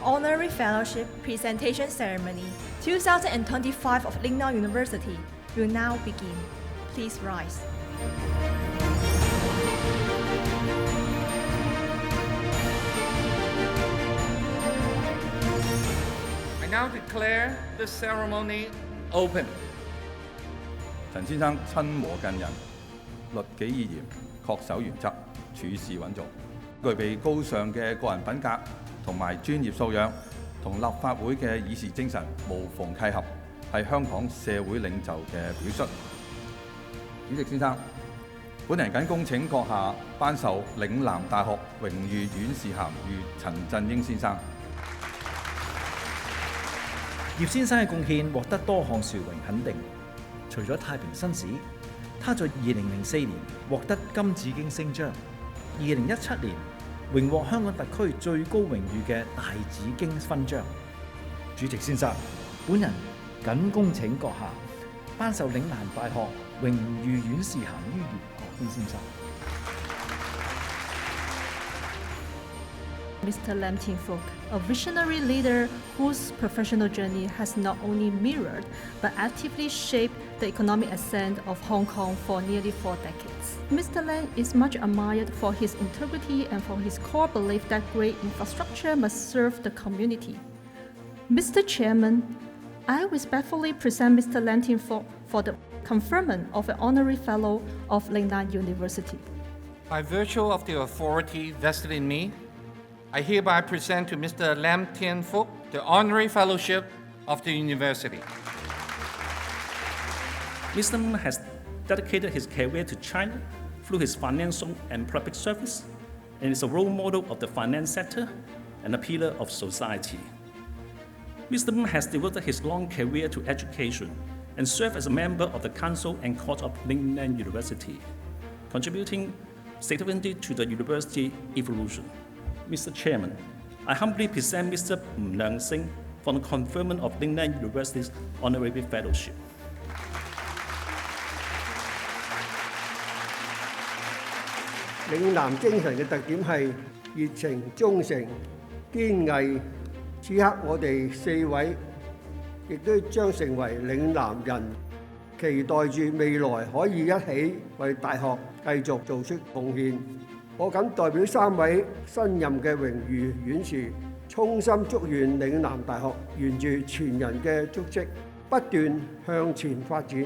Honorary Fellowship Presentation Ceremony 2025 of Lingnan University will now begin. Please rise. I now declare the ceremony open. 陳先生親和近人，律己以嚴，恪守原則，處事穩重，具備高尚嘅個人品格同埋專業素養，同立法會嘅議事精神無縫契合，係香港社會領袖嘅表率。主席先生，本人謹恭請閣下頒授嶺南大學榮譽院士銜予陳振英先生。葉先生嘅貢獻獲得多項殊榮肯定。除咗太平紳士，他在2004年獲得金紫荊星章，2017年榮獲香港特區最高榮譽嘅大紫荊勳章。主席先生，本人謹恭請閣下頒授嶺南大學榮譽院士銜於袁國謙先生。Mr. Lam Tin Fook, a visionary leader whose professional journey has not only mirrored but actively shaped the economic ascent of Hong Kong for nearly 4 decades. Mr. Lam is much admired for his integrity and for his core belief that great infrastructure must serve the community. Mr. Chairman, I respectfully present Mr. Lam Tin Fook for the conferment of an honorary fellow of Lingnan University. By virtue of the authority vested in me, I hereby present to Mr. Lam Tin Fook the Honorary Fellowship of the University. Mr. Lam has dedicated his career to China through his financial and public service, and is a role model of the finance sector and a pillar of society. Mr. Lam has devoted his long career to education and served as a member of the Council and Court of Lingnan University, contributing significantly to the university evolution. Mr. Chairman, I humbly present Mr. Leung Sing for the conferment of Lingnan University's Honorary Fellowship. 嶺南精神嘅特點係熱情、忠誠、堅毅。此刻我哋4位亦都將成為嶺南人，期待住未來可以一起為大學繼續做出貢獻。我謹代表3位新任嘅榮譽院士，衷心祝願嶺南大學沿住前人嘅足跡，不斷向前發展。